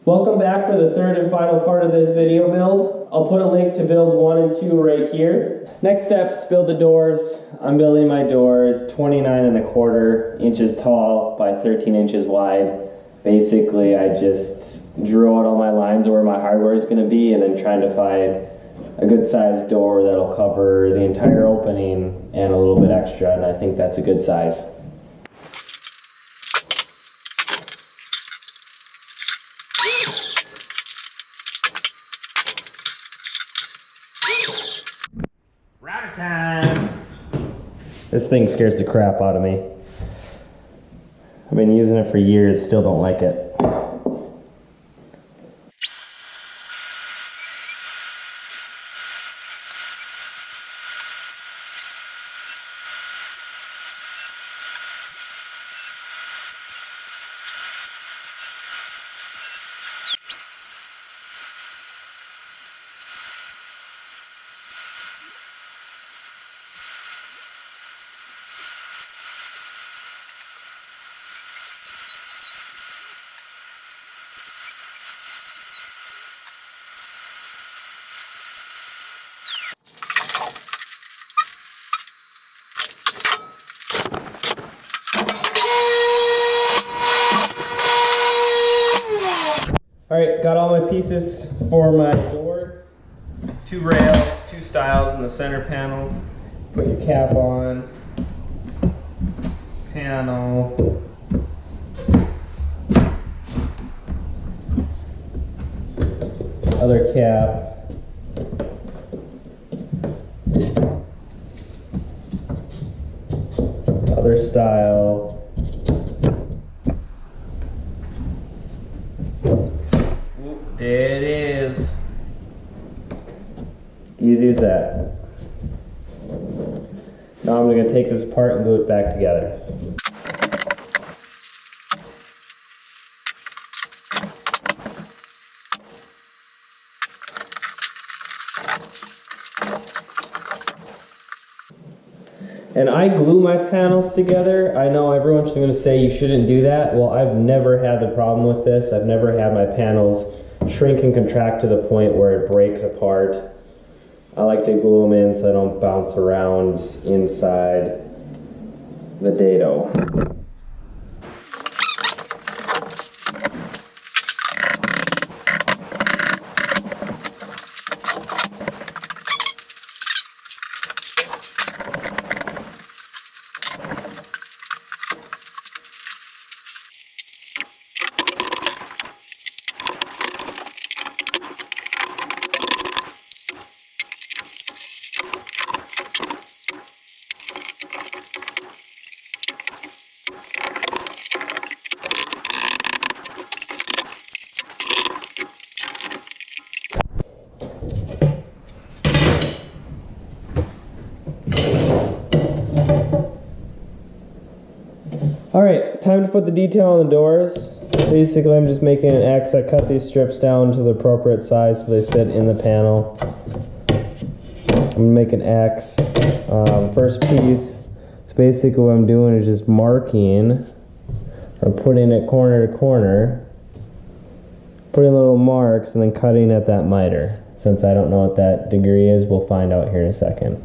Welcome back for the third and final part of this video build. I'll put a link to build 1 and 2 right here. Next steps, build the doors. I'm building my doors 29¼ inches tall by 13 inches wide. Basically, I just drew out all my lines where my hardware is going to be and then trying to find a good sized door that'll cover the entire opening and a little bit extra, and I think that's a good size. Router time! This thing scares the crap out of me. I've been using it for years, still don't like it. Alright, got all my pieces for my door. 2 rails, 2 stiles in the center panel. Put your cap on. Panel. Other cap. Other stile. There it is. Easy as that. Now I'm going to take this apart and glue it back together. And I glue my panels together. I know everyone's going to say you shouldn't do that. Well, I've never had the problem with this. I've never had my panels shrink and contract to the point where it breaks apart. I like to glue them in so they don't bounce around inside the dado. Alright, time to put the detail on the doors. Basically, I'm just making an X. I cut these strips down to the appropriate size so they sit in the panel. I'm going to make an X. First piece, so basically what I'm doing is just marking, or putting it corner to corner, putting little marks, and then cutting at that miter. Since I don't know what that degree is, we'll find out here in a second.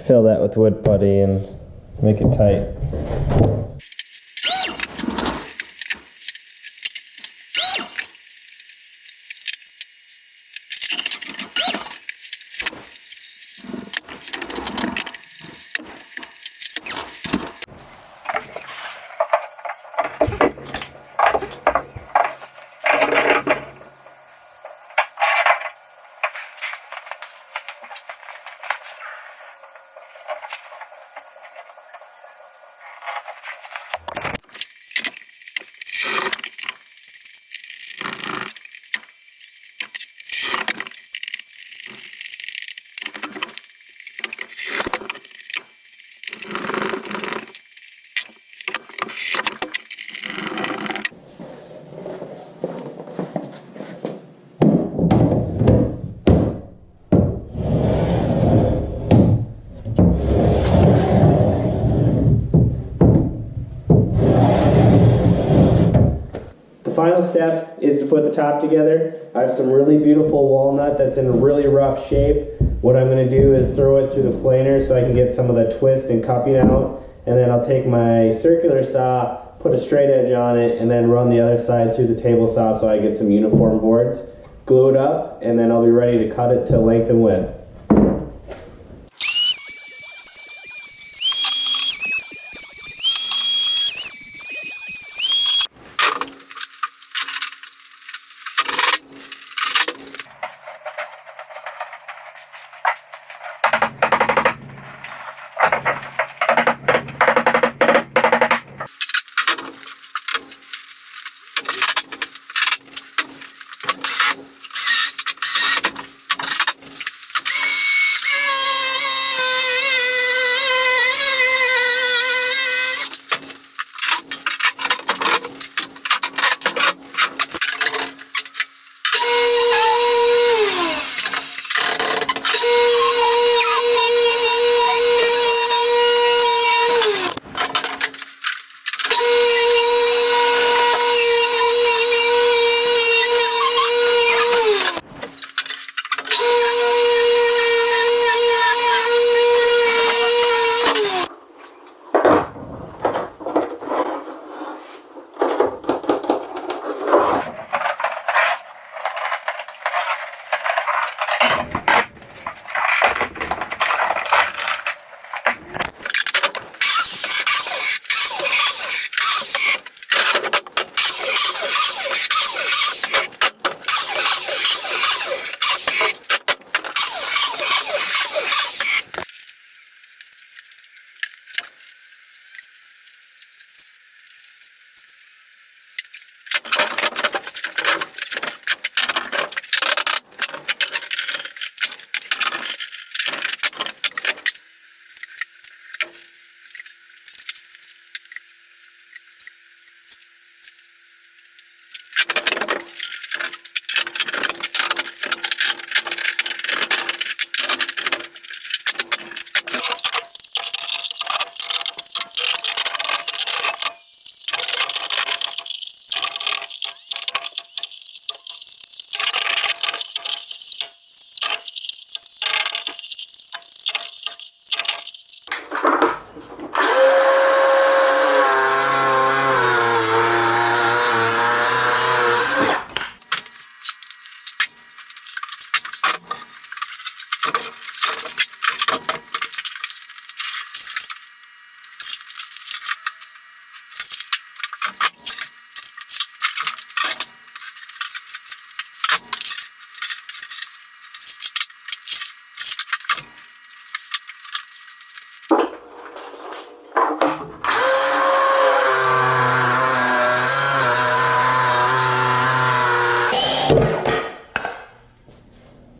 Fill that with wood putty and make it tight. step is to put the top together. I have some really beautiful walnut that's in a really rough shape. What I'm going to do is throw it through the planer so I can get some of the twist and cupping out, and then I'll take my circular saw, put a straight edge on it, and then run the other side through the table saw so I get some uniform boards. Glue it up, and then I'll be ready to cut it to length and width.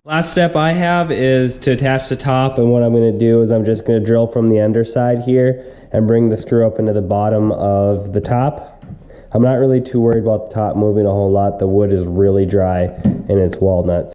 Last step I have is to attach the top, and what I'm going to do is I'm just going to drill from the underside here and bring the screw up into the bottom of the top. I'm not really too worried about the top moving a whole lot. The wood is really dry and it's walnuts.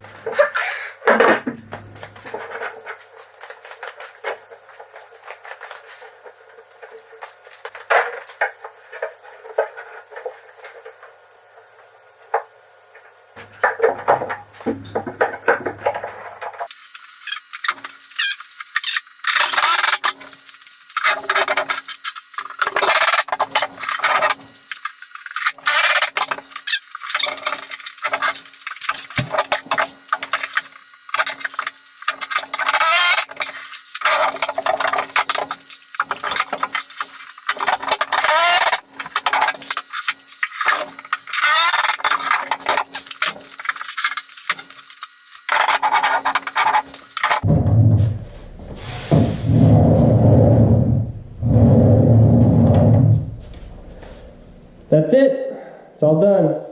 That's it. It's all done.